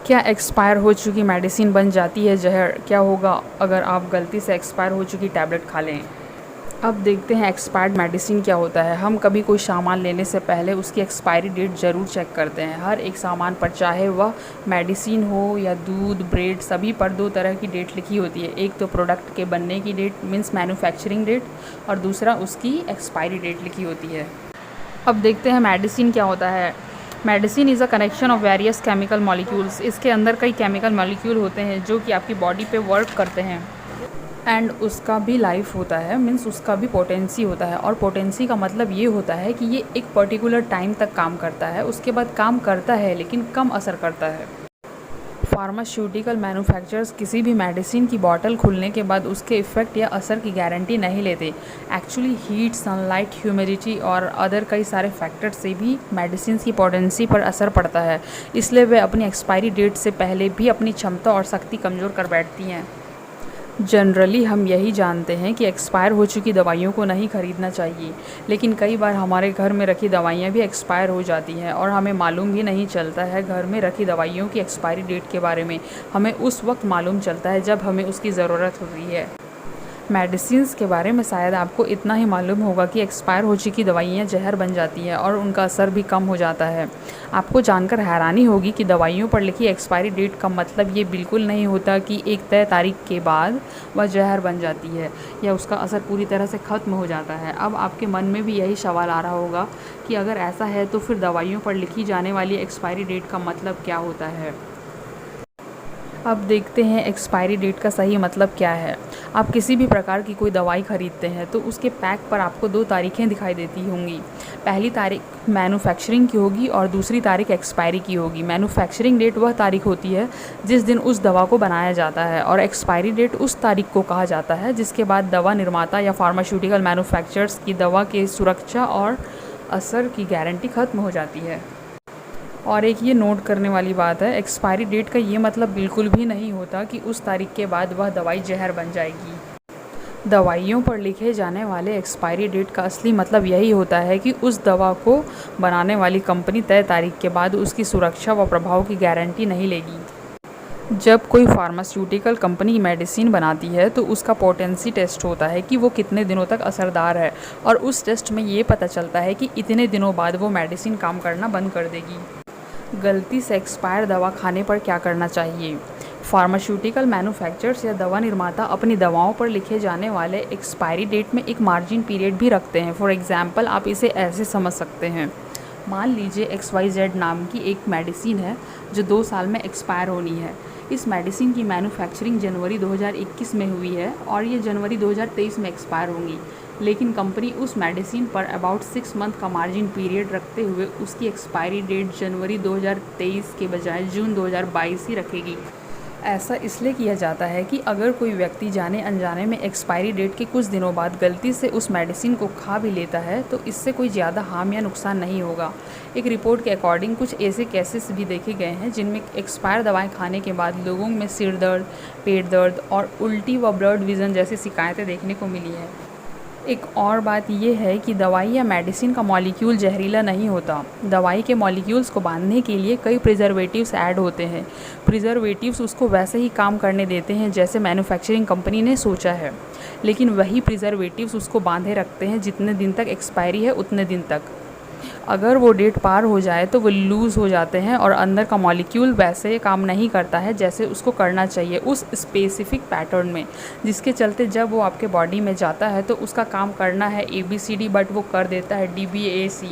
क्या एक्सपायर हो चुकी मेडिसिन बन जाती है जहर? क्या होगा अगर आप गलती से एक्सपायर हो चुकी टैबलेट खा लें? अब देखते हैं एक्सपायर्ड मेडिसिन क्या होता है। हम कभी कोई सामान लेने से पहले उसकी एक्सपायरी डेट ज़रूर चेक करते हैं। हर एक सामान पर, चाहे वह मेडिसिन हो या दूध, ब्रेड, सभी पर दो तरह की डेट लिखी होती है। एक तो प्रोडक्ट के बनने की डेट मीन्स मैन्युफैक्चरिंग डेट, और दूसरा उसकी एक्सपायरी डेट लिखी होती है। अब देखते हैं मेडिसिन क्या होता है। Medicine is a connection of various chemical molecules. इसके अंदर कई केमिकल मॉलिक्यूल होते हैं जो कि आपकी बॉडी पे वर्क करते हैं, एंड उसका भी लाइफ होता है, मीन्स उसका भी पोटेंसी होता है। और पोटेंसी का मतलब ये होता है कि ये एक पर्टिकुलर टाइम तक काम करता है, उसके बाद काम करता है लेकिन कम असर करता है। फार्मास्यूटिकल मैन्युफैक्चरर्स किसी भी मेडिसिन की बॉटल खुलने के बाद उसके इफ़ेक्ट या असर की गारंटी नहीं लेते। एक्चुअली हीट, सनलाइट, ह्यूमिडिटी और अदर कई सारे फैक्टर से भी मेडिसिन की पोटेंसी पर असर पड़ता है, इसलिए वे अपनी एक्सपायरी डेट से पहले भी अपनी क्षमता और शक्ति कमज़ोर कर बैठती हैं। जनरली हम यही जानते हैं कि एक्सपायर हो चुकी दवाइयों को नहीं खरीदना चाहिए, लेकिन कई बार हमारे घर में रखी दवाइयाँ भी एक्सपायर हो जाती हैं और हमें मालूम भी नहीं चलता है घर में रखी दवाइयों की एक्सपायरी डेट के बारे में। हमें उस वक्त मालूम चलता है जब हमें उसकी ज़रूरत होती है। मेडिसिन्स के बारे में शायद आपको इतना ही मालूम होगा कि एक्सपायर हो चुकी दवाइयाँ जहर बन जाती हैं और उनका असर भी कम हो जाता है। आपको जानकर हैरानी होगी कि दवाइयों पर लिखी एक्सपायरी डेट का मतलब ये बिल्कुल नहीं होता कि एक तय तारीख के बाद वह जहर बन जाती है या उसका असर पूरी तरह से ख़त्म हो जाता है। अब आपके मन में भी यही सवाल आ रहा होगा कि अगर ऐसा है तो फिर दवाइयों पर लिखी जाने वाली एक्सपायरी डेट का मतलब क्या होता है। अब देखते हैं एक्सपायरी डेट का सही मतलब क्या है। आप किसी भी प्रकार की कोई दवाई खरीदते हैं तो उसके पैक पर आपको दो तारीखें दिखाई देती होंगी। पहली तारीख मैन्युफैक्चरिंग की होगी और दूसरी तारीख एक्सपायरी की होगी। मैन्युफैक्चरिंग डेट वह तारीख होती है जिस दिन उस दवा को बनाया जाता है, और एक्सपायरी डेट उस तारीख को कहा जाता है जिसके बाद दवा निर्माता या फार्मास्यूटिकल मैन्युफैक्चरर्स की दवा के सुरक्षा और असर की गारंटी ख़त्म हो जाती है। और एक ये नोट करने वाली बात है, एक्सपायरी डेट का ये मतलब बिल्कुल भी नहीं होता कि उस तारीख के बाद वह दवाई जहर बन जाएगी। दवाइयों पर लिखे जाने वाले एक्सपायरी डेट का असली मतलब यही होता है कि उस दवा को बनाने वाली कंपनी तय तारीख के बाद उसकी सुरक्षा व प्रभाव की गारंटी नहीं लेगी। जब कोई फार्मास्यूटिकल कंपनी मेडिसिन बनाती है तो उसका पोटेंसी टेस्ट होता है कि वो कितने दिनों तक असरदार है, और उस टेस्ट में ये पता चलता है कि इतने दिनों बाद वो मेडिसिन काम करना बंद कर देगी। गलती से एक्सपायर दवा खाने पर क्या करना चाहिए? फार्मास्यूटिकल मैन्युफैक्चरर्स या दवा निर्माता अपनी दवाओं पर लिखे जाने वाले एक्सपायरी डेट में एक मार्जिन पीरियड भी रखते हैं। फॉर एग्जांपल, आप इसे ऐसे समझ सकते हैं। मान लीजिए XYZ नाम की एक मेडिसिन है जो 2 साल में एक्सपायर होनी है। इस मेडिसिन की मैन्युफैक्चरिंग जनवरी 2021 में हुई है और ये जनवरी 2023 में एक्सपायर होंगी, लेकिन कंपनी उस मेडिसिन पर अबाउट 6 मंथ का मार्जिन पीरियड रखते हुए उसकी एक्सपायरी डेट जनवरी 2023 के बजाय जून 2022 ही रखेगी। ऐसा इसलिए किया जाता है कि अगर कोई व्यक्ति जाने अनजाने में एक्सपायरी डेट के कुछ दिनों बाद गलती से उस मेडिसिन को खा भी लेता है तो इससे कोई ज़्यादा हार्म या नुकसान नहीं होगा। एक रिपोर्ट के अकॉर्डिंग कुछ ऐसे केसेस भी देखे गए हैं जिनमें एक्सपायर दवाएं खाने के बाद लोगों में सिर दर्द, पेट दर्द और उल्टी व ब्लड विज़न जैसी शिकायतें देखने को मिली है। एक और बात यह है कि दवाई या मेडिसिन का मॉलिक्यूल जहरीला नहीं होता। दवाई के मॉलिक्यूल्स को बांधने के लिए कई प्रिजर्वेटिव्स ऐड होते हैं। प्रिजर्वेटिव्स उसको वैसे ही काम करने देते हैं जैसे मैन्युफैक्चरिंग कंपनी ने सोचा है, लेकिन वही प्रिजर्वेटिव्स उसको बांधे रखते हैं जितने दिन तक एक्सपायरी है उतने दिन तक। अगर वो डेट पार हो जाए तो वो लूज़ हो जाते हैं और अंदर का मॉलिक्यूल वैसे काम नहीं करता है जैसे उसको करना चाहिए उस स्पेसिफिक पैटर्न में, जिसके चलते जब वो आपके बॉडी में जाता है तो उसका काम करना है ABCD बट वो कर देता है DBAC,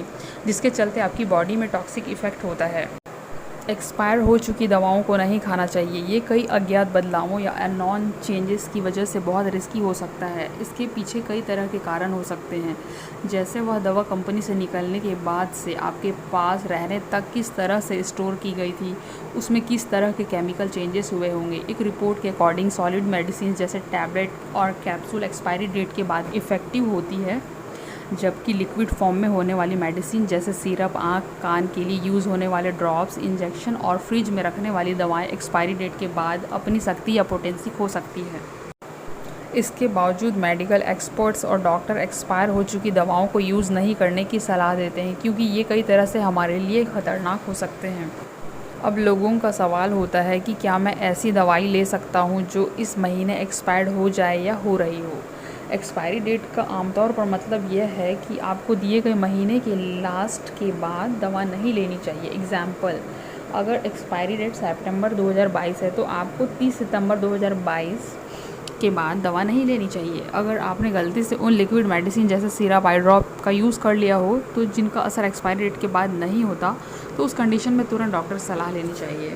जिसके चलते आपकी बॉडी में टॉक्सिक इफ़ेक्ट होता है। एक्सपायर हो चुकी दवाओं को नहीं खाना चाहिए। ये कई अज्ञात बदलावों या अननोन चेंजेस की वजह से बहुत रिस्की हो सकता है। इसके पीछे कई तरह के कारण हो सकते हैं, जैसे वह दवा कंपनी से निकलने के बाद से आपके पास रहने तक किस तरह से स्टोर की गई थी, उसमें किस तरह के केमिकल चेंजेस हुए होंगे। एक रिपोर्ट के अकॉर्डिंग सॉलिड मेडिसिन जैसे टैबलेट और कैप्सूल एक्सपायरी डेट के बाद इफ़ेक्टिव होती है, जबकि लिक्विड फॉर्म में होने वाली मेडिसिन जैसे सिरप, आँख कान के लिए यूज़ होने वाले ड्रॉप्स, इंजेक्शन और फ्रिज में रखने वाली दवाएं एक्सपायरी डेट के बाद अपनी शक्ति या पोटेंसी खो सकती है। इसके बावजूद मेडिकल एक्सपर्ट्स और डॉक्टर एक्सपायर हो चुकी दवाओं को यूज़ नहीं करने की सलाह देते हैं, क्योंकि ये कई तरह से हमारे लिए ख़तरनाक हो सकते हैं। अब लोगों का सवाल होता है कि क्या मैं ऐसी दवाई ले सकता हूँ जो इस महीने एक्सपायर्ड हो जाए या हो रही हो। एक्सपायरी डेट का आमतौर पर मतलब यह है कि आपको दिए गए महीने के लास्ट के बाद दवा नहीं लेनी चाहिए। एग्ज़ाम्पल, अगर एक्सपायरी डेट सितंबर 2022 है तो आपको 30 सितंबर 2022 के बाद दवा नहीं लेनी चाहिए। अगर आपने गलती से उन लिक्विड मेडिसिन जैसे सिरप, आई ड्रॉप का यूज़ कर लिया हो तो जिनका असर एक्सपायरी डेट के बाद नहीं होता, तो उस कंडीशन में तुरंत डॉक्टर से सलाह लेनी चाहिए।